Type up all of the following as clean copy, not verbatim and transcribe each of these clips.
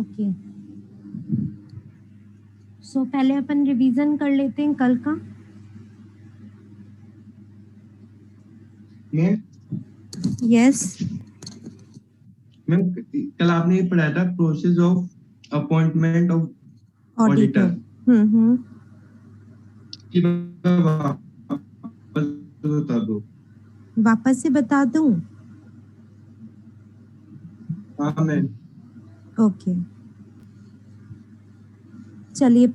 Okay, सो पहले अपन revision कर लेते हैं कल का। मैम यस, मैम कल आपने ये पढ़ाया था process of appointment of auditor. Auditor की वापस बता दो। वापस से बता दूं? हाँ मैम। ओके, चलिए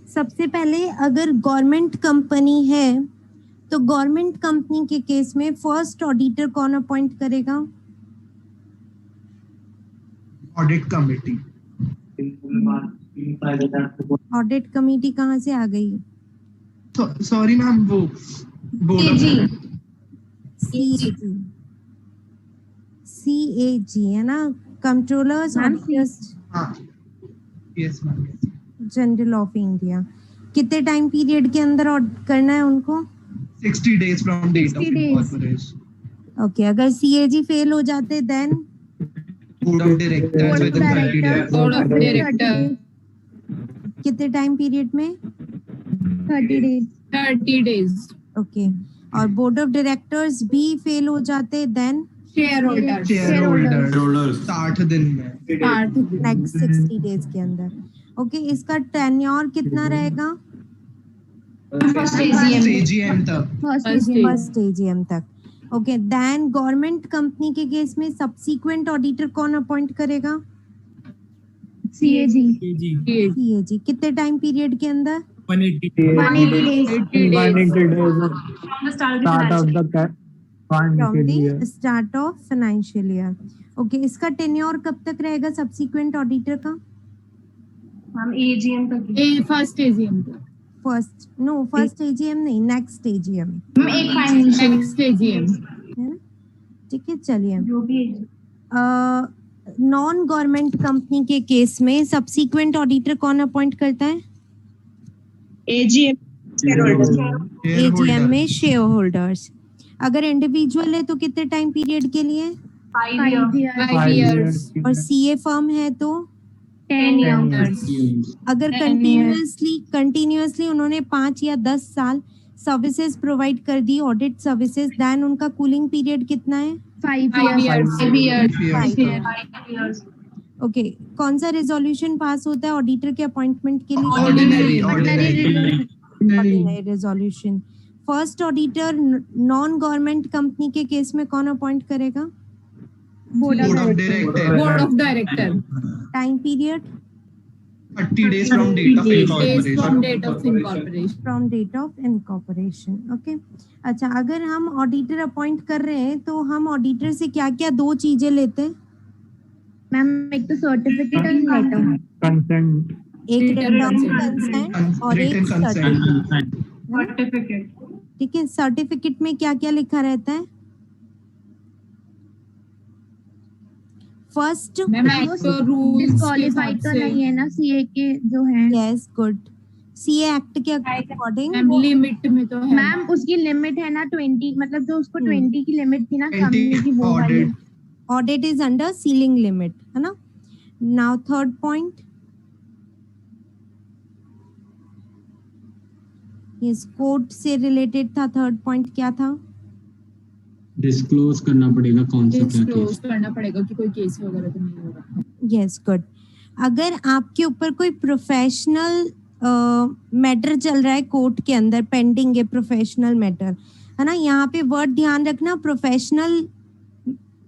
सबसे पहले अगर गवर्नमेंट कंपनी है तो गवर्नमेंट कंपनी के केस में फर्स्ट ऑडिटर कौन अपॉइंट करेगा? Audit committee. ऑडिट कमेटी कहाँ से आ गई? सॉरी मैम, वो सीएजी, सीएजी है ना, कंट्रोलर्स ऑडिटर्स हाँ yes ma'am. General of India. कितने टाइम पीरियड के अंदर करना है उनको? 60 days from date of incorporation. Okay, अगर सीएजी फेल हो जाते then Board of directors within 30 days. Board of director कितने टाइम पीरियड में? 30 days। ओके, और बोर्ड ऑफ डायरेक्टर्स भी फेल हो जाते देन शेयर होल्डर Shareholder 60 दिन में। नेक्स्ट 60 डेज के अंदर। ओके, इसका टेन्योर कितना रहेगा? फर्स्ट एजीएम AGM तक। फर्स्ट एजीएम तक। ओके, देन गवर्नमेंट कंपनी के केस में सब्सीक्वेंट ऑडिटर कौन अपॉइंट करेगा? CAG CAG. कितने टाइम पीरियड के अंदर? 180 days from the start of financial year. Okay, इसका टेन्योर कब तक रहेगा सब्सीक्वेंट ऑडिटर का? हम एजीएम तक फर्स्ट एजीएम फर्स्ट एजीएम नहीं, नेक्स्ट एजीएम हम एक फाइनेंशियल नेक्स्ट एजीएम है ना। ठीक है, चलिए। जो भी नॉन गवर्नमेंट कंपनी के केस में सब्सीक्वेंट ऑडिटर कौन अपॉइंट करता है? एजीएम एजीएम में शेयर होल्डर्स। अगर इंडिविजुअल है तो कितने टाइम पीरियड के लिए? 5 years और सीए फर्म है तो 10 years अगर 10 years कंटिन्यूअसली उन्होंने 5 या 10 साल सर्विसेज प्रोवाइड कर दी, ऑडिट सर्विसेज, देन उनका कूलिंग पीरियड कितना है? 5 years ओके, कौन सा रेजोल्यूशन पास होता है ऑडिटर के अपॉइंटमेंट के लिए? Ordinary ordinary resolution. First auditor non government company के केस में कौन अपॉइंट करेगा? Board of director time period? 30 days from date of from incorporation. date of incorporation। From date of incorporation. Okay, अच्छा, अगर हम ऑडिटर अपॉइंट कर रहे हैं तो हम ऑडिटर से क्या क्या 2 चीजें लेते हैं? मैम एक तो सर्टिफिकेट और लेटर कंसेंट एक Written रिटर्न consent। कंसेंट और एक Written consent. सर्टिफिकेट ठीक है, सर्टिफिकेट में क्या क्या लिखा रहता है? First, ma'am act rules disqualified तो नहीं है ना सीए के जो है? Yes, good. सीए एक्ट के अकॉर्डिंग मैम लिमिट में तो है मैम उसकी लिमिट है ना 20, मतलब जो उसको 20 की लिमिट थी ना सामने की वो वाली। Audit. Audit is under ceiling limit, है ना। Now third point, yes, court से रिलेटेड था। थर्ड पॉइंट क्या था? डिस्क्लोज करना पड़ेगा कौन सा क्या डिस्क्लोज केस। करना पड़ेगा कि कोई केस वगैरह तो नहीं होगा। Yes, good. अगर आपके ऊपर कोई प्रोफेशनल मैटर चल रहा है कोर्ट के अंदर, पेंडिंग है प्रोफेशनल मैटर, है ना, यहाँ पे वर्ड ध्यान रखना, प्रोफेशनल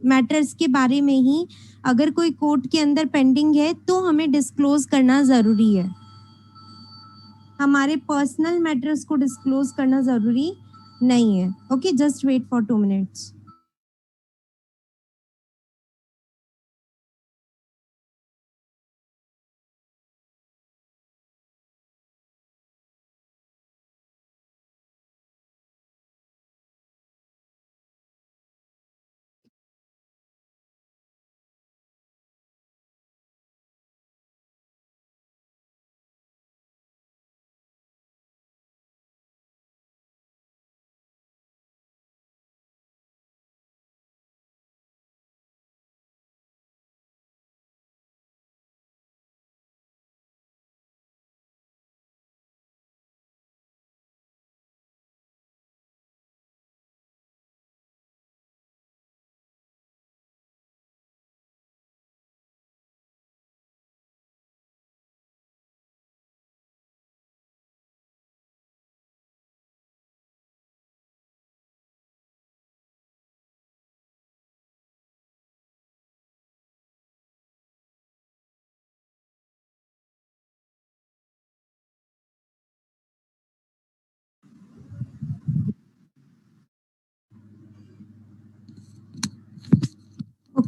मैटर्स के बारे में ही अगर कोई कोर्ट के अंदर पेंडिंग है तो हमें डिस्क्लोज करना जरूरी है। हमारे पर्सनल मैटर्स को डिस्क्लोज करना जरूरी नहीं है। Okay, just wait for 2 minutes।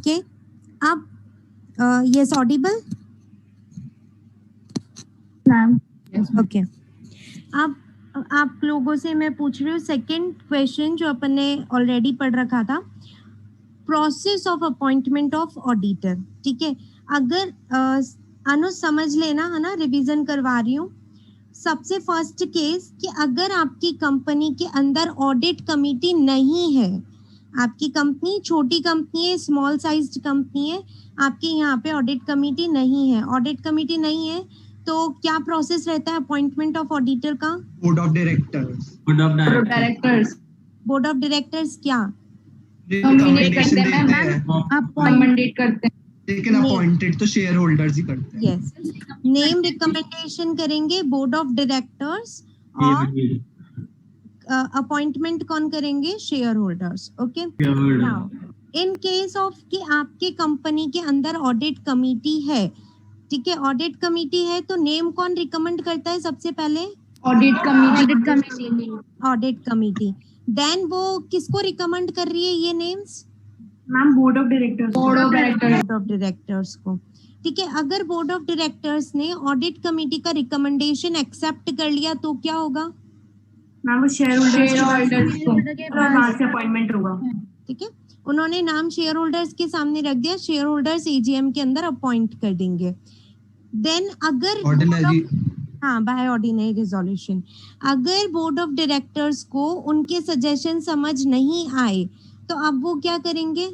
Okay, अब yes audible, ma'am Yes, okay. अब आप लोगों से मैं पूछ रही हूँ सेकंड क्वेश्चन जो अपन ने ऑलरेडी पढ़ रखा था, process of appointment of auditor. ठीक है, अगर अनु समझ लेना है ना, रिवीजन करवा रही हूँ। सबसे फर्स्ट केस कि अगर आपकी कंपनी के अंदर ऑडिट कमेटी नहीं है, आपकी कंपनी छोटी कंपनी है, स्मॉल साइज्ड कंपनी है, आपके यहाँ पे ऑडिट कमेटी नहीं है, ऑडिट कमेटी नहीं है, तो क्या प्रोसेस रहता है अपॉइंटमेंट ऑफ ऑडिटर का? Board of directors. Board of directors board of directors क्या? नॉमिनेट करते हैं मैम, अपॉइंट करते हैं, लेकिन अपॉइंटेड तो शेयर होल्डर्स ही करते हैं। यस, नेम रिकमेंडेशन करेंगे बोर्ड ऑफ डायरेक्टर्स और अपॉइंटमेंट कौन करेंगे? Share holders. Okay, now in case of कि आपके कंपनी के अंदर ऑडिट कमेटी है, ठीक है, ऑडिट कमेटी है, तो नेम कौन रिकमेंड करता है सबसे पहले? Audit audit committee, committee audit committee. Then वो किसको रिकमेंड कर रही है ये names? Ma'am board of directors board of directors, board of directors को। ठीक है, अगर बोर्ड ऑफ डायरेक्टर्स ने ऑडिट कमेटी का रिकमेंडेशन एक्सेप्ट कर लिया तो क्या होगा? मैम वो शेयर होल्डर्स को वहां से अपॉइंटमेंट होगा। ठीक है, उन्होंने नाम शेयर होल्डर्स के सामने रख दिया, शेयर होल्डर्स एजीएम के अंदर अपॉइंट कर देंगे। देन अगर ऑर्डिनरी, हाँ, बाय ऑर्डिनरी रिजोल्यूशन, अगर बोर्ड ऑफ डायरेक्टर्स को उनके सजेशन समझ नहीं आए तो अब वो क्या करेंगे?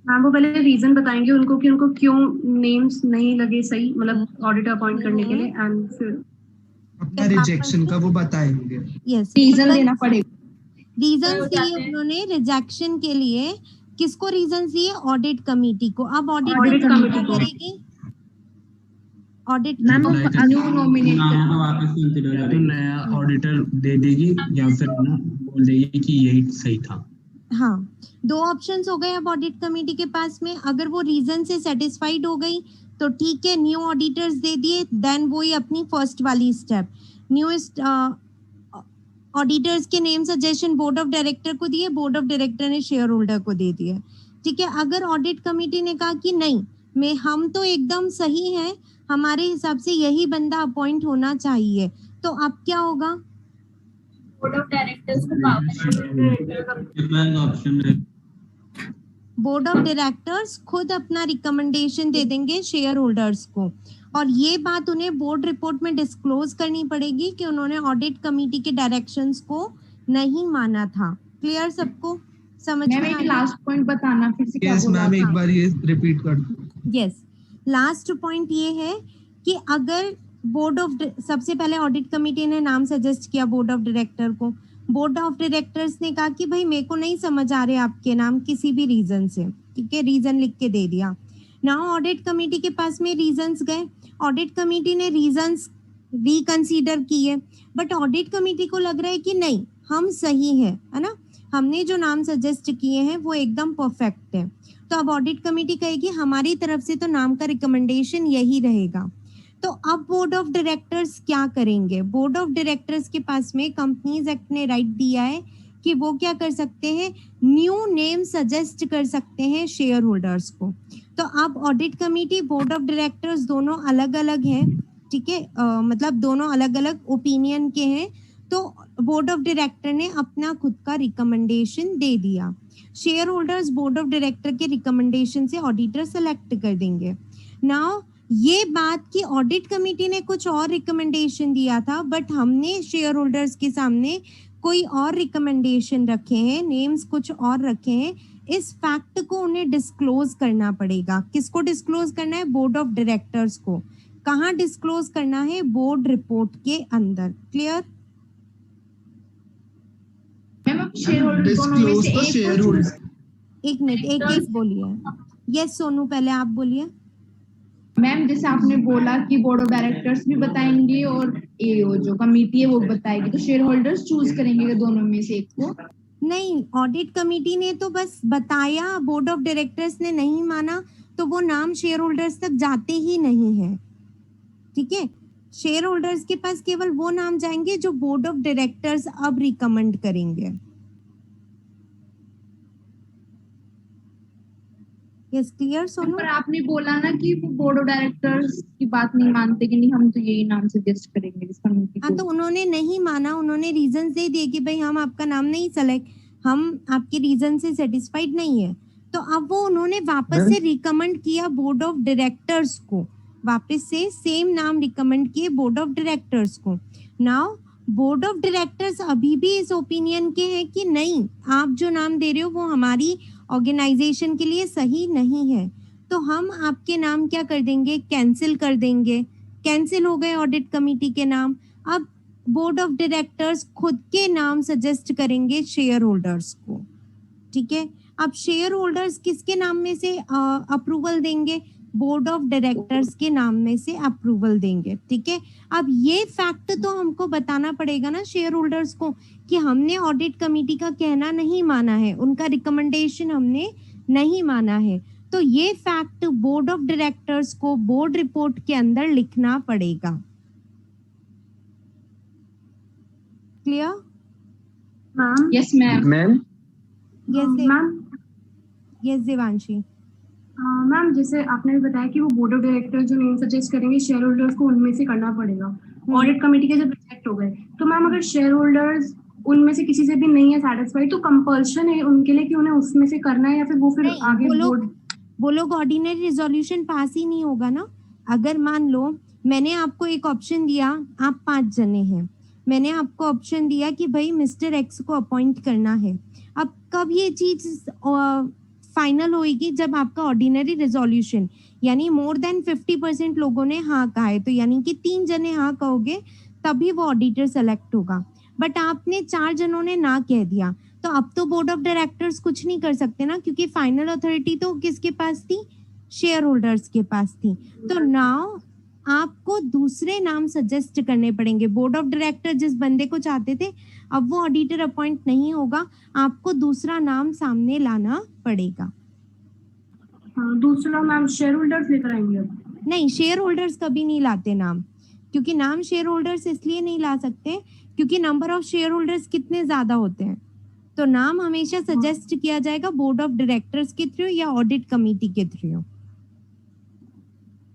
मैम वो पहले रीजन बताएंगे उनको कि उनको क्यों नेम्स नहीं लगे सही, मतलब ऑडिटर अपॉइंट करने के लिए, एंड फिर अपना रिजेक्शन का वो बताएंगे। यस, रीजन देना पड़ेगा। रीजन दिए उन्होंने रिजेक्शन के लिए। किसको रीजन दिए? ऑडिट कमेटी को। अब ऑडिट Audit कमेटी committee क्या को। करेगी? ऑडिट मैम न्यू नॉमिनेट तो वापस कंसीडर करें, तो नया ऑडिटर दे देगी या फिर ना बोल देगी कि यही सही था। हाँ, दो ऑप्शंस हो गए अब ऑडिट कमेटी के पास में। अगर वो रीजन से सेटिस्फाइड हो गई तो ठीक है, न्यू ऑडिटर्स दे दिए। देन वही अपनी फर्स्ट वाली स्टेप, न्यूएस्ट ऑडिटर्स के name suggestion board of director को दिए, बोर्ड ऑफ डायरेक्टर ने शेयर होल्डर को दे दिए। ठीक है, अगर ऑडिट कमेटी ने कहा कि नहीं, हम तो एकदम सही है, हमारे हिसाब से यही बंदा अपॉइंट होना चाहिए, तो अब क्या होगा? बोर्ड ऑफ डायरेक्टर्स को पावर ऑप्शन है, बोर्ड ऑफ डायरेक्टर्स खुद अपना रिकमेंडेशन दे देंगे शेयर होल्डर्स को, और ये बात उन्हें बोर्ड रिपोर्ट में डिस्क्लोज करनी पड़ेगी कि उन्होंने ऑडिट कमेटी के डायरेक्शंस को नहीं माना था। क्लियर सबको? समझ में मैम एक आया? लास्ट पॉइंट बताना फिर से, क्या यस बोला मैम, एक हाँ। बार ये रिपीट कर दो। यस, लास्ट पॉइंट ये है कि अगर बोर्ड ऑफ, सबसे पहले ऑडिट कमेटी ने नाम सजेस्ट किया बोर्ड ऑफ डायरेक्टर को, बोर्ड ऑफ डायरेक्टर्स ने कहा कि भाई मेरे को नहीं समझ आ रहे आपके नाम किसी भी रीजन से, ठीक है, रीजन लिख के दे दिया। नाउ ऑडिट कमेटी के पास में रीजंस गए, ऑडिट कमेटी ने रीजंस रिकंसीडर किए, बट ऑडिट कमेटी को लग रहा है कि नहीं, हम सही है ना, हमने जो नाम सजेस्ट किए हैं वो एकदम परफेक्ट है। तो अब ऑडिट कमेटी कहेगी हमारी तरफ से तो नाम का रिकमेंडेशन यही रहेगा। तो अब बोर्ड ऑफ डायरेक्टर्स क्या करेंगे? बोर्ड ऑफ डायरेक्टर्स के पास में कंपनीज एक्ट ने राइट दिया है कि वो क्या कर सकते हैं, न्यू नेम सजेस्ट कर सकते हैं शेयर होल्डर्स को। तो अब audit committee, board of directors दोनों अलग अलग हैं, ठीक है, मतलब दोनों अलग अलग ओपिनियन के हैं। तो बोर्ड ऑफ डायरेक्टर ने अपना खुद का रिकमेंडेशन दे दिया, share holders board of director के रिकमेंडेशन से ऑडिटर सेलेक्ट कर देंगे। नाउ ये बात कि ऑडिट कमेटी ने कुछ और रिकमेंडेशन दिया था, बट हमने शेयर होल्डर्स के सामने कोई और रिकमेंडेशन रखे हैं, नेम्स कुछ और रखे हैं, इस फैक्ट को उन्हें डिस्क्लोज करना पड़ेगा। किसको डिस्क्लोज करना है? बोर्ड ऑफ डायरेक्टर्स को। कहाँ डिस्क्लोज करना है? बोर्ड रिपोर्ट के अंदर। क्लियर? मैम शेयर होल्डर दोनों में से एक शेयर को होल्डर, एक मिनट, एक एक बोलिए। यस सोनू, पहले आप बोलिए। मैम जैसे आपने बोला कि बोर्ड ऑफ डायरेक्टर्स भी बताएंगे और एओ जो कमेटी है वो बताएगी, तो शेयर होल्डर्स चूज करेंगे दोनों में से एक को? नहीं, ऑडिट कमेटी ने तो बस बताया, बोर्ड ऑफ डायरेक्टर्स ने नहीं माना, तो वो नाम शेयर होल्डर्स तक जाते ही नहीं है। ठीक है, शेयर होल्डर्स के पास केवल वो नाम जाएंगे जो बोर्ड ऑफ डायरेक्टर्स अब रिकमेंड करेंगे। Yes clear Sonu? पर आपने बोला ना कि वो बोर्ड ऑफ डायरेक्टर्स की बात नहीं मानते कि नहीं हम तो यही नाम सजेस्ट करेंगे इस कमेटी हाँ को। तो उन्होंने नहीं माना, उन्होंने रीजन दे दिए कि भाई हम आपका नाम नहीं सेलेक्ट, हम आपके रीजन से सेटिस्फाइड नहीं है। तो अब वो उन्होंने वापस से रिकमेंड किया बोर्ड ऑफ डायरेक्टर्स को, वापस से सेम नाम रिकमेंड किए बोर्ड ऑफ डायरेक्टर्स को। नाउ बोर्ड ऑफ डायरेक्टर्स अभी भी इस ओपिनियन के हैं कि नहीं, आप जो नाम दे रहे हो वो हमारी ऑर्गेनाइजेशन के लिए सही नहीं है, तो हम आपके नाम क्या कर देंगे, कैंसिल कर देंगे। कैंसिल हो गए ऑडिट कमेटी के नाम। अब बोर्ड ऑफ डायरेक्टर्स खुद के नाम सजेस्ट करेंगे शेयर होल्डर्स को, ठीक है। अब शेयर होल्डर्स किसके नाम में से अप्रूवल देंगे, बोर्ड ऑफ डायरेक्टर्स के नाम में से अप्रूवल देंगे, ठीक है। अब ये फैक्ट तो हमको बताना पड़ेगा ना शेयर होल्डर्स को कि हमने ऑडिट कमेटी का कहना नहीं माना है, उनका रिकमेंडेशन हमने नहीं माना है, तो ये फैक्ट बोर्ड ऑफ डायरेक्टर्स को बोर्ड रिपोर्ट के अंदर लिखना पड़ेगा। Clear? Ma'am yes ma'am. Ma'am ma'am yes Devanshi. Ma'am जैसे आपने भी बताया कि वो बोर्ड ऑफ डायरेक्टर जो नेम सजेस्ट करेंगे शेयर होल्डर्स को उनमें से करना पड़ेगा। ऑडिट कमेटी के जब रिजेक्ट हो गए तो मैम अगर शेयर होल्डर्स उनमें से किसी से भी नहीं है सेटिस्फाइड तो कंपल्शन है उनके लिए कि उन्हें उसमें से करना है या फिर वो फिर नहीं, आगे बोर्ड वो लोग ऑर्डिनरी रिजोल्यूशन पास ही नहीं होगा ना। अगर मान लो मैंने आपको एक ऑप्शन दिया, आप 5 जने हैं, मैंने आपको ऑप्शन दिया कि भाई मिस्टर एक्स को अपॉइंट करना है। अब कब ये चीज फाइनल होगी, जब आपका ऑर्डिनरी रिजोल्यूशन यानी मोर देन 50% लोगों ने हाँ कहा है, तो यानी कि 3 जने हाँ कहोगे तभी वो ऑडिटर सेलेक्ट होगा। बट आपने 4 जनों ने ना कह दिया, तो अब तो बोर्ड ऑफ डायरेक्टर्स कुछ नहीं कर सकते ना, क्योंकि फाइनल अथॉरिटी तो किसके पास थी, शेयर होल्डर्स के पास थी। तो नाउ आपको दूसरे नाम सजेस्ट करने पड़ेंगे। बोर्ड ऑफ डायरेक्टर जिस बंदे को चाहते थे अब वो ऑडिटर अपॉइंट नहीं होगा, आपको दूसरा नाम सामने लाना पड़ेगा। दूसरा मैम शेयर होल्डर्स लेकर आएंगे अब? नहीं, शेयर होल्डर्स कभी नहीं लाते नाम, क्योंकि नाम शेयर होल्डर्स इसलिए नहीं ला सकते क्योंकि नंबर ऑफ शेयर होल्डर्स कितने ज्यादा होते हैं। तो नाम हमेशा सजेस्ट किया जाएगा बोर्ड ऑफ डायरेक्टर्स के थ्रू या ऑडिट कमेटी के थ्रू।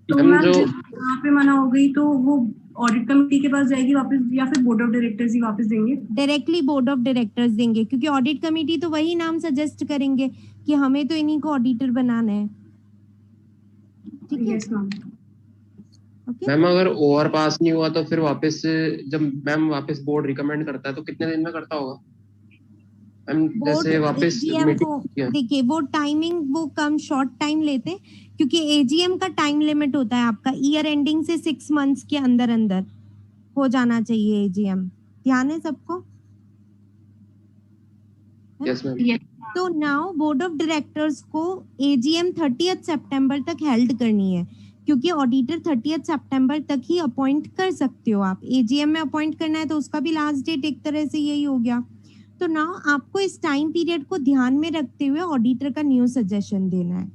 तो मैम यहाँ पे मना हो गई तो वो ऑडिट कमेटी के पास जाएगी वापस या फिर बोर्ड ऑफ डायरेक्टर्स ही वापस देंगे? डायरेक्टली बोर्ड ऑफ डायरेक्टर्स देंगे, क्योंकि ऑडिट कमेटी तो वही नाम सजेस्ट करेंगे कि हमें तो इन्हीं को ऑडिटर बनाना है, ठीक है। Yes ma'am. ओके मैम अगर ओवर पास नहीं हुआ तो फिर वापस जब मैम वापस बोर्ड रिकमेंड करता है तो कितने दिन में करता होगा मैम? जैसे वापस एजीएम को देखिए, वो टाइमिंग वो कम शॉर्ट टाइम लेते हैं, क्योंकि एजीएम का टाइम लिमिट होता है आपका ईयर एंडिंग से 6 मंथ्स के अंदर अंदर हो जाना चाहिए एजीएम। ध्यान है सबको? Yes ma'am. तो नाउ बोर्ड ऑफ डायरेक्टर्स को एजीएम 30 सितंबर तक हेल्ड करनी है, क्योंकि ऑडिटर 30 सितंबर तक ही अपॉइंट कर सकते हो आप। एजीएम में अपॉइंट करना है तो उसका भी लास्ट डेट एक तरह से यही हो गया। तो नाउ आपको इस टाइम पीरियड को ध्यान में रखते हुए ऑडिटर का न्यू सजेशन देना है,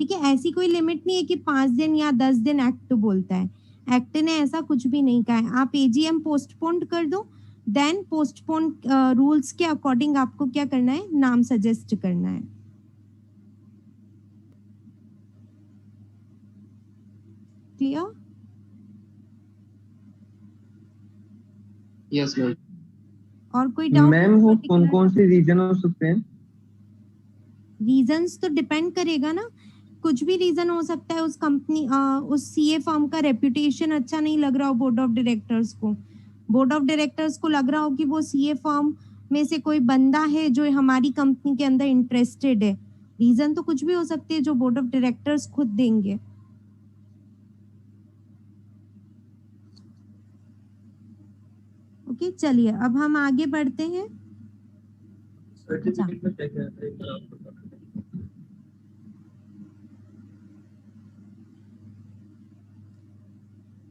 ठीक है। ऐसी कोई लिमिट नहीं है कि 5 दिन या 10 दिन एक्ट बोलता है, एक्ट ने ऐसा कुछ भी नहीं कहा है। आप एजीएम पोस्टपोन कर दो, देन पोस्टपोन रूल्स के अकॉर्डिंग आपको क्या करना है, नाम सजेस्ट करना है। क्लियर? Yes ma'am. और कोई डाउट? मैम वो कौन कौन से रीजन हो सकते हैं? रीजंस तो डिपेंड करेगा ना, कुछ भी रीजन हो सकता है। उस कंपनी उस सीए फर्म का रेपुटेशन अच्छा नहीं लग रहा हो बोर्ड ऑफ डायरेक्टर्स को, बोर्ड ऑफ डायरेक्टर्स को लग रहा हो कि वो सीए फर्म में से कोई बंदा है जो हमारी कंपनी के अंदर इंटरेस्टेड है। रीजन तो कुछ भी हो सकते हैं जो बोर्ड ऑफ डायरेक्टर्स खुद देंगे। ओके चलिए अब हम आगे बढ़ते हैं।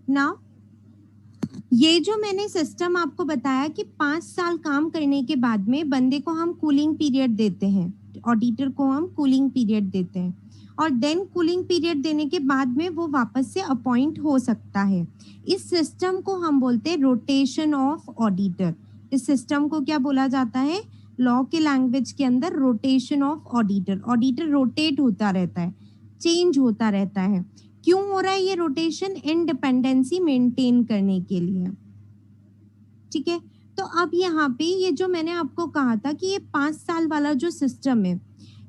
नाउ ये जो मैंने सिस्टम आपको बताया कि 5 साल काम करने के बाद में बंदे को हम कूलिंग पीरियड देते हैं, ऑडिटर को हम कूलिंग पीरियड देते हैं, और देन कूलिंग पीरियड देने के बाद में वो वापस से अपॉइंट हो सकता है। इस सिस्टम को हम बोलते हैं रोटेशन ऑफ ऑडिटर। इस सिस्टम को क्या बोला जाता है लॉ के लैंग्वेज के अंदर? Rotation of auditor. Auditor rotate होता रहता है, चेंज होता रहता है। क्यों हो रहा है ये रोटेशन? इंडिपेंडेंसी मेंटेन करने के लिए। ठीक है, तो अब यहाँ पे ये जो मैंने आपको कहा था कि ये 5 साल वाला जो सिस्टम है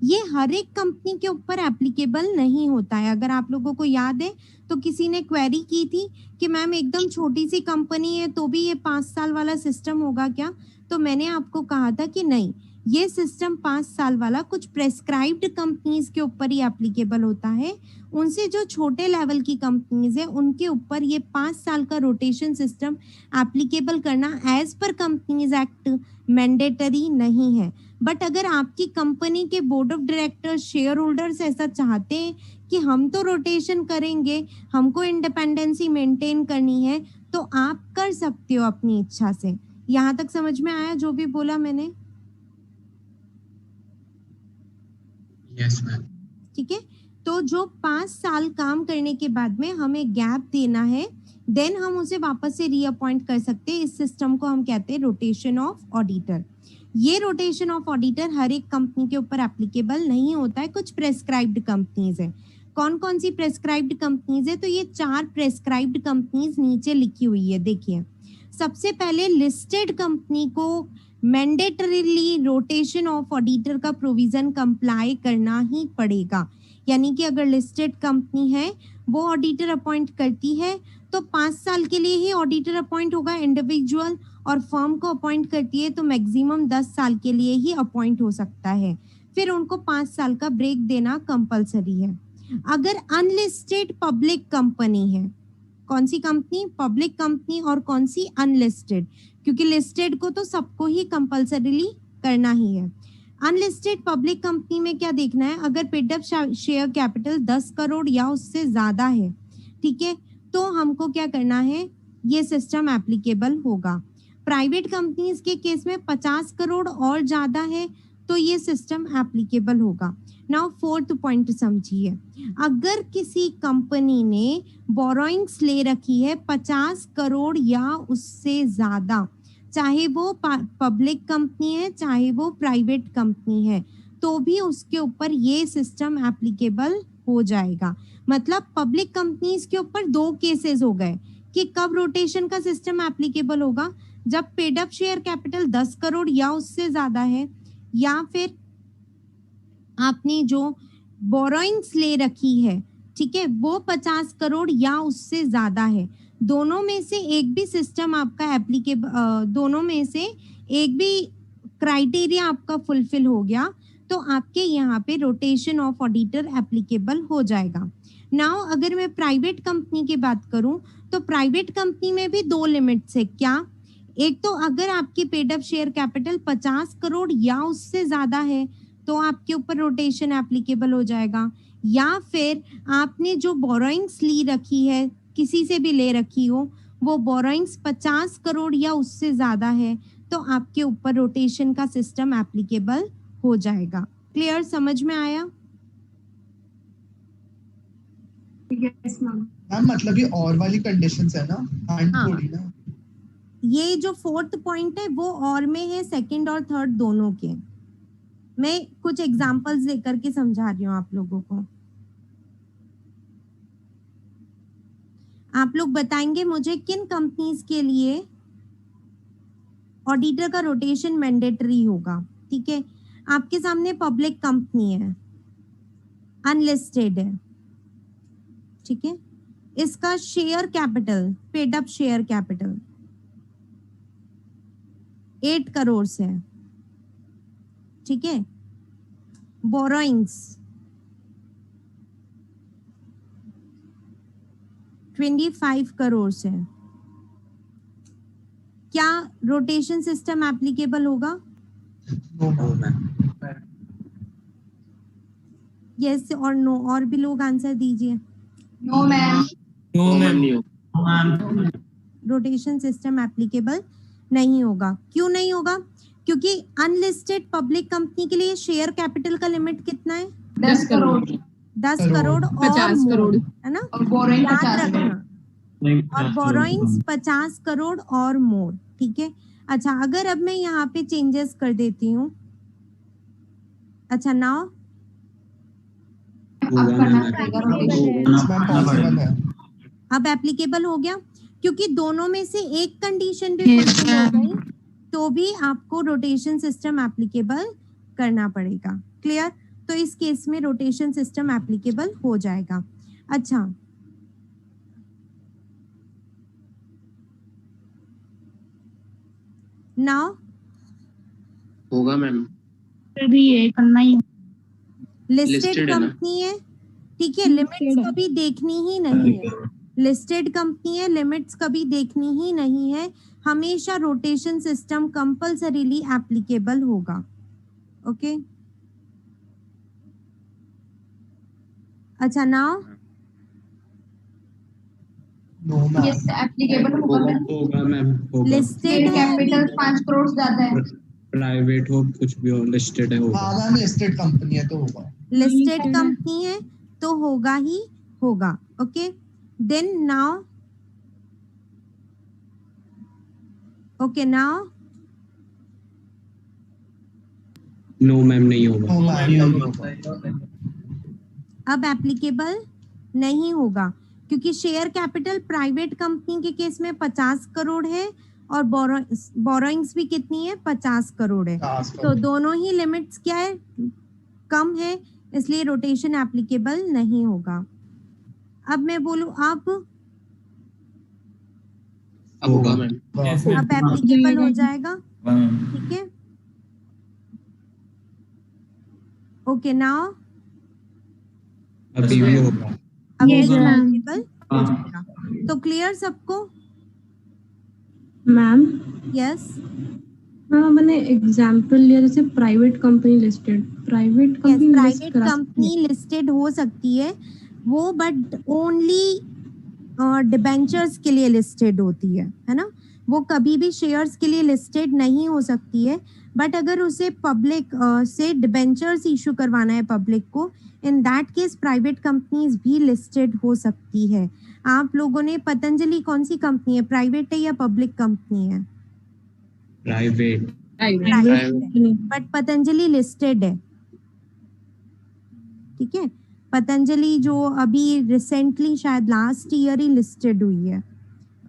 ये हर एक कंपनी के ऊपर एप्लीकेबल नहीं होता है। अगर आप लोगों को याद है तो किसी ने क्वेरी की थी कि मैम एकदम छोटी सी कंपनी है तो भी ये 5 साल वाला सिस्टम होगा क्या? तो मैंने आपको कहा था कि नहीं, ये सिस्टम 5 साल वाला कुछ प्रेस्क्राइब्ड कंपनीज के ऊपर ही एप्लीकेबल होता है। उनसे जो छोटे लेवल की कंपनीज है उनके ऊपर ये 5 साल का रोटेशन सिस्टम एप्लीकेबल करना as per companies act mandatory नहीं है। बट अगर आपकी कंपनी के board of directors, share holders ऐसा चाहते हैं कि हम तो रोटेशन करेंगे, हमको इंडिपेंडेंसी मेंटेन करनी है, तो आप कर सकते हो अपनी इच्छा से। यहाँ तक समझ में आया जो भी बोला मैंने? Yes ma'am. ठीक है, तो जो 5 साल काम करने के बाद में हमें गैप देना है, देन हम उसे वापस से रीअपॉइंट कर सकते हैं। इस सिस्टम को हम कहते हैं रोटेशन ऑफ ऑडिटर। ये रोटेशन ऑफ ऑडिटर हर एक कंपनी के ऊपर एप्लीकेबल नहीं होता है, कुछ प्रेस्क्राइब्ड कंपनीज है। कौन कौन सी प्रेस्क्राइब्ड कंपनीज है? तो ये 4 प्रेस्क्राइब्ड कंपनीज नीचे लिखी हुई है, देखिए। सबसे पहले लिस्टेड कंपनी को मैंडेटरीली रोटेशन ऑफ ऑडिटर का प्रोविजन कंप्लाई करना ही पड़ेगा। यानी कि अगर लिस्टेड कंपनी है वो ऑडिटर अपॉइंट करती है तो 5 साल के लिए ही ऑडिटर अपॉइंट होगा इंडिविजुअल, और फर्म को अपॉइंट करती है तो मैक्सिमम 10 साल के लिए ही अपॉइंट हो सकता है। फिर उनको 5 साल का ब्रेक देना कंपलसरी है। अगर अनलिस्टेड पब्लिक कंपनी है, कौन सी कंपनी? Public company. और कौन सी? अनलिस्टेड, क्योंकि लिस्टेड को तो सबको ही कंपलसरीली करना ही है। अनलिस्टेड पब्लिक कंपनी में क्या देखना है? अगर paid up share capital 10 crore या उससे ज्यादा है, ठीक है, तो हमको क्या करना है? ये सिस्टम एप्लीकेबल होगा। प्राइवेट कंपनीज के केस में 50 करोड़ और ज्यादा है तो ये सिस्टम एप्लीकेबल होगा। नाउ 4th पॉइंट समझिए। अगर किसी कंपनी ने बोरोइंग्स ले रखी है 50 करोड़ या उससे ज्यादा, चाहे वो पब्लिक कंपनी है चाहे वो प्राइवेट कंपनी है, तो भी उसके ऊपर ये सिस्टम एप्लीकेबल हो जाएगा। मतलब पब्लिक कंपनीज के ऊपर 2 केसेस हो गए कि कब रोटेशन का सिस्टम एप्लीकेबल होगा, जब paid up share capital 10 crore या उससे ज्यादा है, या फिर आपने जो बोरोइंग्स ले रखी है, ठीक है, वो 50 करोड़ या उससे ज्यादा है। दोनों में से एक भी सिस्टम आपका एप्लीकेबल, दोनों में से एक भी क्राइटेरिया आपका फुलफिल हो गया तो आपके यहाँ पे रोटेशन ऑफ ऑडिटर एप्लीकेबल हो जाएगा। नाउ अगर मैं प्राइवेट कंपनी की बात करूं तो प्राइवेट कंपनी में भी 2 लिमिट्स है। क्या? एक तो अगर आपकी paid up share capital 50 crore या उससे ज्यादा है तो आपके ऊपर रोटेशन एप्लीकेबल हो जाएगा, या फिर आपने जो बोरोइंग्स ली रखी है, किसी से भी ले रखी हो, वो बोरोइंग्स 50 करोड़ या उससे ज्यादा है तो आपके ऊपर रोटेशन का सिस्टम एप्लीकेबल हो जाएगा। क्लियर? समझ में आया? Yes ma'am. मैम मतलब ये और वाली कंडीशंस है ना, एंड हाँ। थोड़ी ना। ये जो 4th पॉइंट है वो और में है, 2nd और 3rd दोनों के। मैं कुछ एग्जांपल्स देकर के समझा रही हूँ आप लोगों को। आप लोग बताएंगे मुझे किन कंपनीज के लिए ऑडिटर का रोटेशन मैंडेटरी होगा। ठीक है, आपके सामने पब्लिक कंपनी है, अनलिस्टेड है, ठीक है, इसका share capital, paid up share capital 8 crore से है, ठीक है, बोरोइंग्स 25 करोड़ से। क्या रोटेशन सिस्टम एप्लीकेबल होगा? No ma'am. यस और नो, और भी लोग आंसर दीजिए। No ma'am. No ma'am. नहीं हो। रोटेशन सिस्टम एप्लीकेबल नहीं होगा। क्यों नहीं होगा? क्योंकि अनलिस्टेड पब्लिक कंपनी के लिए शेयर कैपिटल का लिमिट कितना है? 10 करोड़ 10 करोड़ और 50 more, करोड़ है ना? और बोरिंग याद 50 करोड़। रखना। और बोरोइंग्स 50 करोड़ और मोर, ठीक है। अच्छा, अगर अब मैं यहाँ पे चेंजेस कर देती हूँ, अच्छा नाउ होगा करना मैम पड़ेगा applicable। रोटेशन। मैम पॉसिबल है। अब एप्लीकेबल हो गया, क्योंकि दोनों में से एक कंडीशन भी फुलफिल हो गई तो भी आपको रोटेशन सिस्टम एप्लीकेबल करना पड़ेगा। क्लियर? तो इस केस में रोटेशन सिस्टम एप्लीकेबल हो जाएगा। अच्छा, नाउ होगा मैम। भी ये करना ही लिस्टेड Listed है ना? कंपनी है, ठीक है, लिमिट्स कभी देखनी ही नहीं है। लिस्टेड कंपनी है, लिमिट्स कभी देखनी ही नहीं है। हमेशा रोटेशन सिस्टम कंपल्सरीली एप्लीकेबल होगा। ओके, अच्छा, now no ma'am. Yes applicable होगा मैम। होगा मैम होगा। लिस्टेड शेयर है, कैपिटल 5 करोड़ ज्यादा है। प्राइवेट हो कुछ भी हो, लिस्टेड है होगा। हाँ मैम लिस्टेड कंपनी है तो होगा। लिस्टेड कंपनी है तो होगा ही होगा। Okay, then now, okay now no ma'am नहीं होगा। नो मैम नहीं होगा। अब एप्लीकेबल नहीं होगा, क्योंकि शेयर कैपिटल प्राइवेट कंपनी के केस में 50 करोड़ है और बोरोइंग्स भी कितनी है, 50 करोड़ है। 50 तो करोड़। दोनों ही लिमिट्स क्या है, कम है, इसलिए रोटेशन एप्लीकेबल नहीं होगा। अब मैं बोलूं, अब होगा मैम। अब एप्लीकेबल हो जाएगा, ठीक है। ओके, नाउ अभी भी होगा। अब Yes, ma'am. एप्लीकेबल हो जाएगा। तो क्लियर सबको? मैम यस, हाँ मैंने एग्जांपल लिया जैसे private company listed, private company list private करा सकती कंपनी लिस्टेड हो सकती है वो, बट ओनली डिबेंचर्स के लिए लिस्टेड होती है ना। वो कभी भी शेयर्स के लिए लिस्टेड नहीं हो सकती है। बट अगर उसे पब्लिक से डिबेंचर्स इशू करवाना है पब्लिक को, in that case private companies भी लिस्टेड हो सकती है। आप लोगों ने पतंजलि कौन सी कंपनी है, प्राइवेट है या पब्लिक कंपनी है? प्राइवेट। प्राइवेट है, बट पतंजलि लिस्टेड है, ठीक है। पतंजलि जो अभी रिसेंटली शायद लास्ट ईयर ही लिस्टेड हुई है,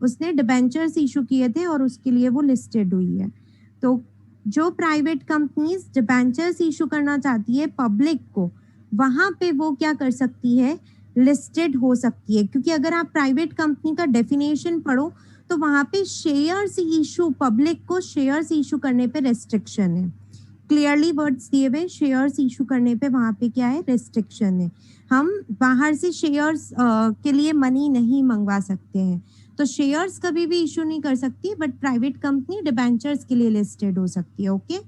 उसने डिबेंचर्स इशू किए थे और उसके लिए वो लिस्टेड हुई है। तो जो प्राइवेट कंपनीज डिबेंचर्स इशू करना चाहती है पब्लिक को, वहां पे वो क्या कर सकती है, लिस्टेड हो सकती है। क्योंकि अगर आप प्राइवेट कंपनी का डेफिनेशन पढ़ो तो वहां पे शेयर्स इशू, पब्लिक को शेयर्स इशू करने पे रेस्ट्रिक्शन है। क्लियरली वर्ड्स दिए हुए, शेयर्स इशू करने पे वहां पे क्या है, रेस्ट्रिक्शन है। हम बाहर से शेयर्स के लिए मनी नहीं मंगवा सकते हैं, तो शेयर्स कभी भी इशू नहीं कर सकती, बट प्राइवेट कंपनी डिबेंचर्स के लिए लिस्टेड हो सकती है। Okay,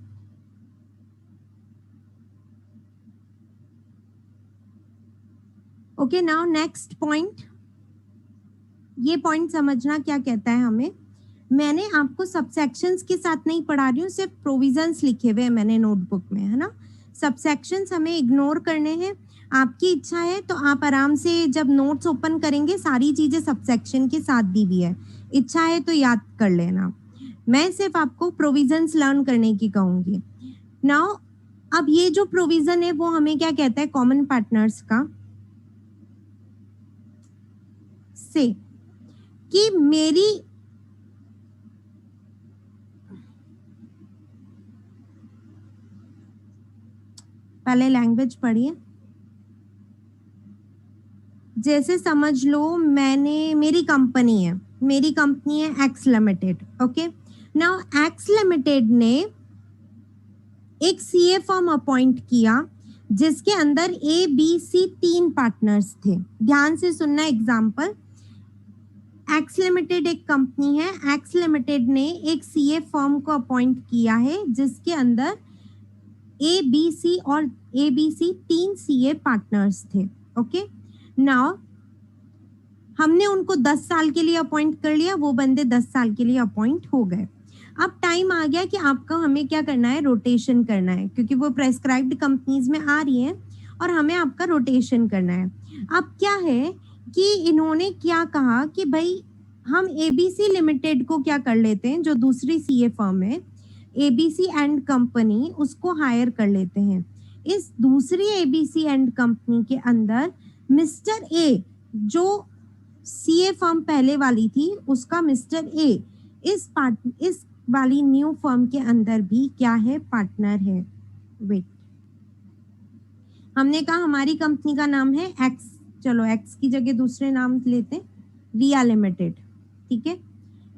okay, now next point. ये पॉइंट समझना क्या कहता है हमें। मैंने आपको सबसेक्शंस के साथ नहीं पढ़ा रही हूँ, सिर्फ प्रोविजंस लिखे हुए हैं मैंने नोटबुक में, है ना। सबसेक्शंस हमें इग्नोर करने हैं। आपकी इच्छा है तो आप आराम से जब नोट्स ओपन करेंगे सारी चीजें सबसेक्शन के साथ दी हुई है, इच्छा है तो याद कर लेना। मैं सिर्फ आपको प्रोविजंस लर्न करने की कहूंगी। नाउ अब ये जो प्रोविजन है वो हमें क्या कहता है, कॉमन पार्टनर्स का, से कि मेरी पहले लैंग्वेज पढ़िए। जैसे समझ लो मेरी कंपनी है x limited. Okay, now x limited ने एक सीए फर्म अपॉइंट किया जिसके अंदर ए बी सी 3 पार्टनर्स थे। ध्यान से सुनना एग्जाम्पल। एक्स लिमिटेड एक कंपनी है, एक्स लिमिटेड ने एक सीए फर्म को अपॉइंट किया है जिसके अंदर ए बी सी और A B C 3 CA partners थे। ओके, नाउ हमने उनको 10 साल के लिए अपॉइंट कर लिया, वो बंदे 10 साल के लिए अपॉइंट हो गए। अब टाइम आ गया कि आपका हमें क्या करना है, रोटेशन करना है, क्योंकि वो प्रेस्क्राइब्ड कंपनीज में आ रही हैं और हमें आपका रोटेशन करना है। अब क्या है कि इन्होंने क्या कहा कि भाई हम एबीसी लिमिटेड को क्या कर लेते हैं, जो दूसरी सीए फर्म है एबीसी एंड कंपनी, उसको हायर कर लेते हैं। इस दूसरी एबीसी एंड कंपनी के अंदर मिस्टर ए, जो सीए फर्म पहले वाली थी उसका मिस्टर ए इस वाली न्यू फर्म के अंदर भी क्या है, पार्टनर है। वेट, हमने कहा हमारी कंपनी का नाम है एक्स, चलो एक्स की जगह दूसरे नाम लेते हैं, रिया लिमिटेड, ठीक है।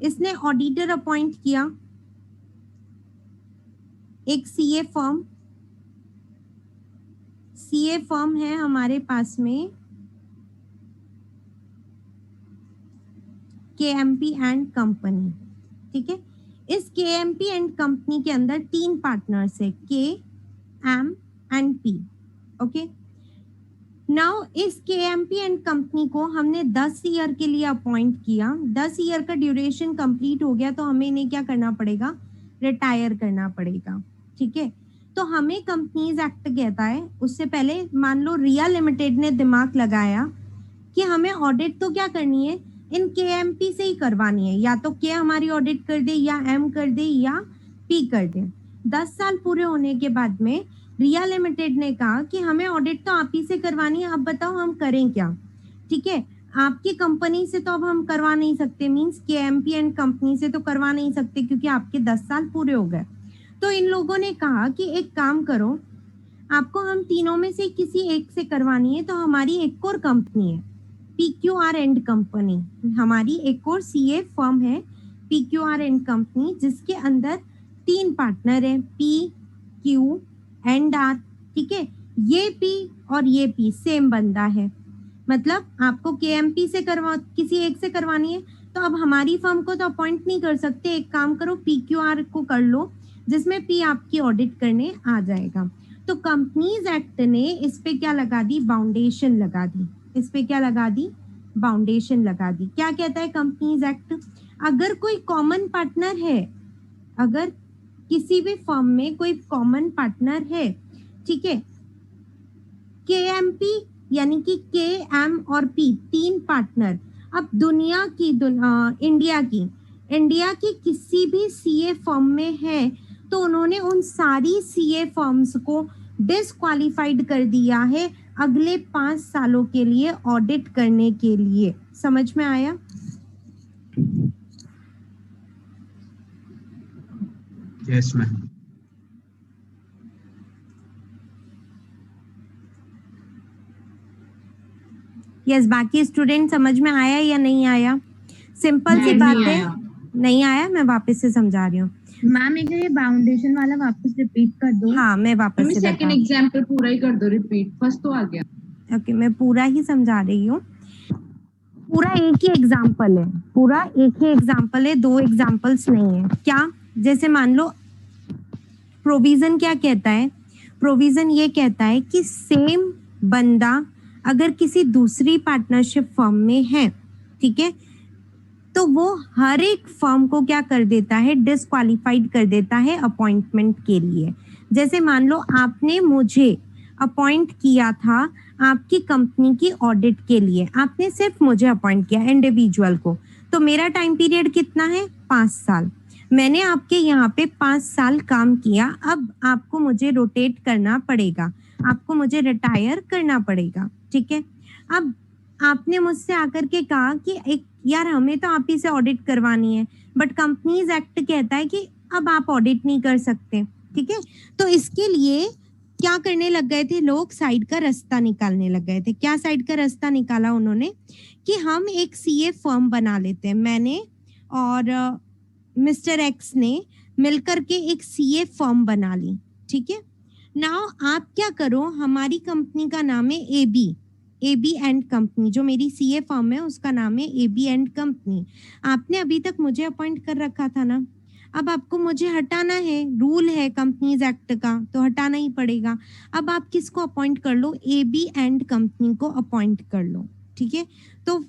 इसने ऑडिटर अपॉइंट किया, एक सीए फर्म है हमारे पास में केएमपी एंड कंपनी, ठीक है। इस केएमपी एंड कंपनी के अंदर 3 पार्टनर्स है, K, M and P, okay. Now इस केएमपी एंड कंपनी को हमने 10 ईयर के लिए अपॉइंट किया। 10 ईयर का ड्यूरेशन कंप्लीट हो गया तो हमें इन्हें क्या करना पड़ेगा, रिटायर करना पड़ेगा, ठीक है। तो हमें कंपनीज एक्ट कहता है, उससे पहले मान लो रिया लिमिटेड ने दिमाग लगाया कि हमें ऑडिट तो क्या करनी है, इन केएमपी से ही करवानी है, या तो के हमारी ऑडिट कर दे, या एम कर दे, या पी कर दे। 10 साल पूरे होने के बाद में रिया लिमिटेड ने कहा कि हमें ऑडिट तो आप ही से करवानी है, अब बताओ हम करें क्या, ठीक है। आपकी कंपनी से तो अब हम करवा नहीं सकते, मींस केएमपी एंड कंपनी से तो करवा नहीं सकते क्योंकि आपके 10 साल पूरे हो गए। तो इन लोगों ने कहा कि एक काम करो, आपको हम तीनों में से किसी एक से करवानी है, तो हमारी एक और कंपनी है PQR एंड कंपनी, हमारी एक और सीए फर्म है PQR एंड कंपनी, जिसके अंदर 3 पार्टनर है, P, Q एंड R, ठीक है। ये P और ये P सेम बंदा है, मतलब आपको KMP से किसी एक से करवानी है, तो अब हमारी फर्म को तो अपॉइंट नहीं कर सकते, एक काम करो PQR को कर लो, जिसमें P आपकी ऑडिट करने आ जाएगा। तो कंपनीज एक्ट ने इस पे क्या लगा दी, बाउंडेशन लगा दी, इस पे क्या लगा दी, बाउंडेशन लगा दी। क्या कहता है कंपनीज एक्ट, अगर कोई कॉमन पार्टनर है, अगर किसी भी फर्म में कोई कॉमन पार्टनर है, ठीक है, केएमपी यानी कि के, एम और पी 3 पार्टनर, अब इंडिया की किसी भी सीए फर्म में है, तो उन्होंने उन सारी सीए फर्म्स को डिस्क्वालिफाइड कर दिया है अगले 5 सालों के लिए ऑडिट करने के लिए। समझ में आया? Yes ma'am. यस, बाकी स्टूडेंट समझ में आया या नहीं आया? सिंपल सी बात है, नहीं आया, मैं वापस से समझा रही हूँ। मैम एक ये बाउंडेशन वाला वापस रिपीट कर दो। हाँ, मैं वापस से सेकंड एग्जांपल पूरा ही कर दो रिपीट, फर्स्ट तो आ गया। ओके, मैं पूरा ही समझा रही हूँ। पूरा एक ही एग्जांपल है, पूरा एक ही एग्जांपल है, 2 एग्जांपल्स नहीं है। क्या, जैसे मान लो प्रोविजन क्या कहता है, प्रोविजन ये कहता है कि सेम बंदा अगर किसी दूसरी पार्टनरशिप फर्म में है, ठीक है, तो वो हर एक फर्म को क्या कर देता है, डिस्क्वालिफाइड कर देता है अपॉइंटमेंट के लिए। जैसे मान लो आपने मुझे अपॉइंट किया था आपकी कंपनी की ऑडिट के लिए, आपने सिर्फ मुझे अपॉइंट किया इंडिविजुअल को, तो मेरा टाइम पीरियड कितना है, 5 साल। मैंने आपके यहाँ पे 5 साल काम किया, अब आपको मुझे रोटेट करना पड़ेगा, आपको मुझे रिटायर करना पड़ेगा, ठीक है। अब आपने मुझसे आकर के कहा कि एक यार हमें तो आप ही से ऑडिट करवानी है, बट कंपनीज एक्ट कहता है कि अब आप ऑडिट नहीं कर सकते, ठीक है। तो इसके लिए क्या करने लग गए थे लोग, साइड का रास्ता निकालने लग गए थे। क्या साइड का रास्ता निकाला उन्होंने कि हम एक सीए फर्म बना लेते हैं, मैंने और मिस्टर एक्स ने मिलकर के एक सीए फर्म बना ली, ठीक है। नाउ आप क्या करो, हमारी कंपनी का नाम है एबी एंड कंपनी, जो मेरी सीए फर्म है उसका नाम है एबी एंड कंपनी। आपने अभी तक मुझे अपॉइंट कर रखा था ना, अब आपको मुझे हटाना है, रूल है कंपनीज एक्ट का, तो हटाना ही पड़ेगा। अब आप किसको अपॉइंट कर लो, एबी एंड कंपनी को अपॉइंट कर लो, ठीक है। तो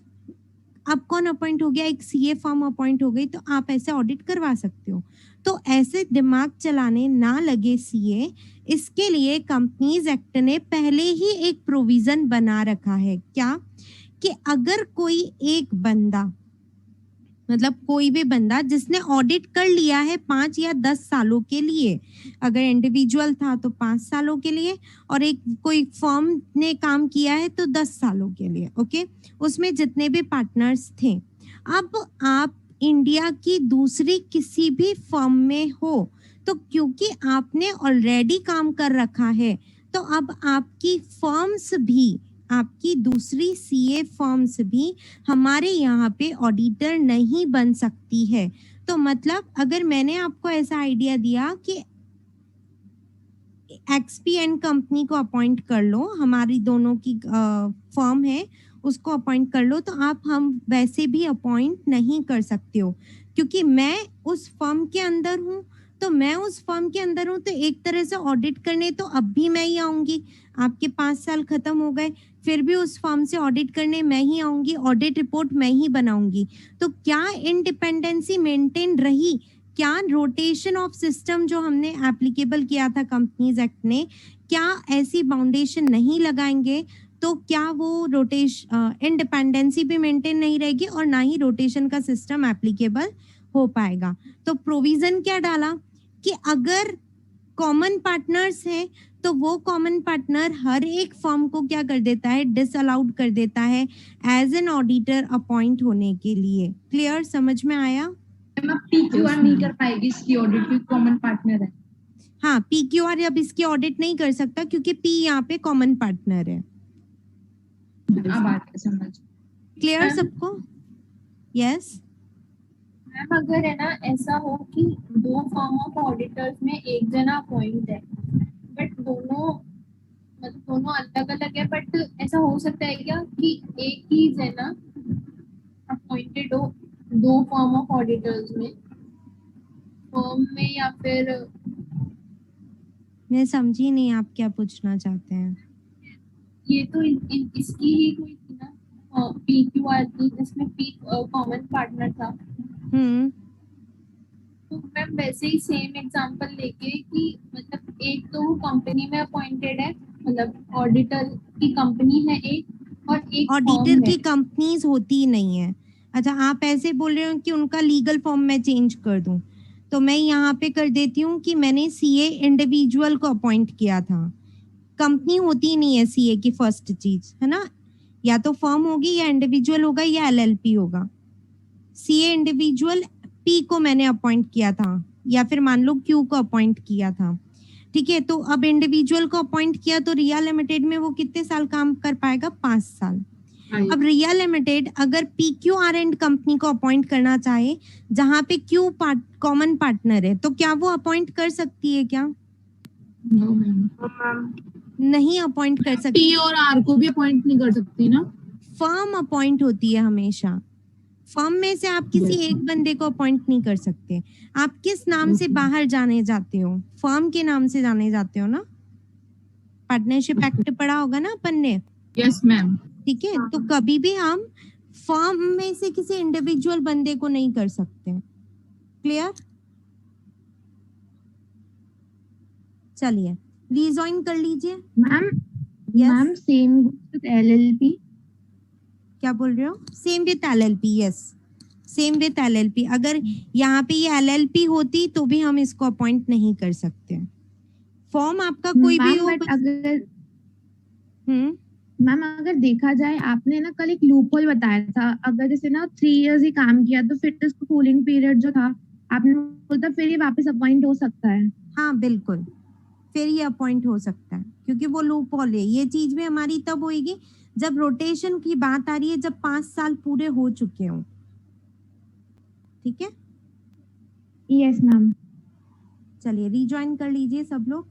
अब कौन अपॉइंट हो गया, एक सीए फर्म अपॉइंट हो गई, तो आप ऐसे ऑडिट करवा सकते हो। तो ऐसे दिमाग चलाने ना लगे सीए, इसके लिए कंपनीज एक्ट ने पहले ही एक प्रोविजन बना रखा है। क्या कि अगर कोई एक बंदा, मतलब कोई भी बंदा जिसने ऑडिट कर लिया है 5 या 10 सालों के लिए, अगर इंडिविजुअल था तो 5 सालों के लिए, और एक कोई फर्म ने काम किया है तो 10 सालों के लिए, ओके, उसमें जितने भी पार्टनर्स थे। अब आप इंडिया की दूसरी किसी भी फर्म में हो तो क्योंकि आपने ऑलरेडी काम कर रखा है तो अब आपकी फर्म्स भी, आपकी दूसरी सीए फर्म्स भी हमारे यहाँ पे ऑडिटर नहीं बन सकती है। तो मतलब अगर मैंने आपको ऐसा आइडिया दिया कि XP&T कंपनी को अपॉइंट कर लो, हमारी दोनों की फर्म है उसको अपॉइंट कर लो, तो आप हम वैसे भी अपॉइंट नहीं कर सकते हो क्योंकि मैं उस फर्म के अंदर हूँ। तो मैं उस फर्म के अंदर हूँ तो एक तरह से ऑडिट करने तो अब भी मैं ही आऊंगी। आपके 5 साल खत्म हो गए फिर भी उस फर्म से ऑडिट करने मैं ही आऊंगी, ऑडिट रिपोर्ट मैं ही बनाऊंगी। तो क्या इंडिपेंडेंसी मेंटेन रही? क्या रोटेशन ऑफ सिस्टम जो हमने एप्लीकेबल किया था कंपनीज एक्ट ने, क्या ऐसी बाउंडेशन नहीं लगाएंगे तो क्या वो रोटेशन इंडिपेंडेंसी भी मेंटेन नहीं रहेगी और ना ही रोटेशन का सिस्टम एप्लीकेबल हो पाएगा। तो प्रोविजन क्या डाला कि अगर कॉमन पार्टनर्स हैं तो वो कॉमन पार्टनर हर एक फर्म को क्या कर देता है, डिसअलाउड कर देता है एज एन ऑडिटर अपॉइंट होने के लिए। क्लियर, समझ में आया? मैम PQR नहीं कर पाएगी इसकी ऑडिट क्योंकि कॉमन पार्टनर है। हाँ, PQR अब इसकी ऑडिट नहीं कर सकता क्योंकि P यहाँ पे कॉमन पार्टनर है। अब आ गया समझ। क्लियर सबको? यस। मैम अगर है ना ऐसा हो कि 2 फॉर्म ऑफ ऑडिटर्स में एक जना अपॉइंट है बट दोनों अलग अलग है, बट ऐसा हो सकता है क्या कि एक ही जना अपॉइंटेड हो 2 फॉर्म ऑफ ऑडिटर्स में, फर्म में, या फिर मैं समझी नहीं आप क्या पूछना चाहते हैं। ये तो इसकी ही कोई थी ना PQR की जिसमें P कॉमन पार्टनर था। तो मैम वैसे ही सेम एग्जांपल लेके कि मतलब एक तो वो कंपनी में अपॉइंटेड है, मतलब ऑडिटर की कंपनी है एक, और एक ऑडिटर की कंपनीज होती ही नहीं है। अच्छा, आप ऐसे बोल रहे हो कि उनका लीगल फॉर्म मैं चेंज कर दूं, तो मैं यहाँ पे कर देती हूँ कि मैंने सीए इंडिविजुअल को अपॉइंट किया था। कंपनी होती ही नहीं है सीए की फर्स्ट चीज, है ना, या तो फर्म होगी या इंडिविजुअल होगा या LLP होगा। सीए इंडिविजुअल P को मैंने अपॉइंट किया था या फिर मान लो Q को अपॉइंट किया था, ठीक है। तो अब इंडिविजुअल को अपॉइंट किया तो रिया लिमिटेड में वो कितने साल काम कर पाएगा? 5 साल। अब रिया लिमिटेड अगर PQR&T कंपनी को अपॉइंट करना चाहे जहां पे Q कॉमन पार्टनर है तो क्या वो अपॉइंट कर सकती है क्या? नहीं अपॉइंट कर सकती। T और R को भी अपॉइंट नहीं कर सकती ना। फर्म अपॉइंट होती है हमेशा। फर्म में से आप किसी एक बंदे को अपॉइंट नहीं कर सकते। आप किस नाम से बाहर जाने जाते हो? फर्म के नाम से जाने जाते हो ना। पार्टनरशिप एक्ट पढ़ा होगा ना अपन ने। Yes ma'am. ठीक है, तो कभी भी हम फर्म में से किसी इंडिविजुअल बंदे को नहीं कर सकते। क्लियर? चलिए रिजॉइन कर लीजिए। Ma'am ma'am same with LLP। क्या बोल रहे हो? Same with LLP। Yes, same with LLP। अगर यहाँ पे ये LLP होती तो भी हम इसको अपॉइंट नहीं कर सकते। फॉर्म आपका कोई भी हो। अगर मैम अगर देखा जाए, आपने ना कल एक लूपहोल बताया था, अगर जैसे ना 3 इयर्स ही काम किया तो फिर इसको कूलिंग पीरियड जो था आपने बोला फिर ये वापस अपॉइंट हो सकता है। हाँ बिल्कुल, फिर ये अपॉइंट हो सकता है क्योंकि वो लूपहोल है। ये चीज भी हमारी तब होगी जब रोटेशन की बात आ रही है, जब 5 साल पूरे हो चुके हों। ठीक है? Yes ma'am. चलिए रिजॉइन कर लीजिए सब लोग।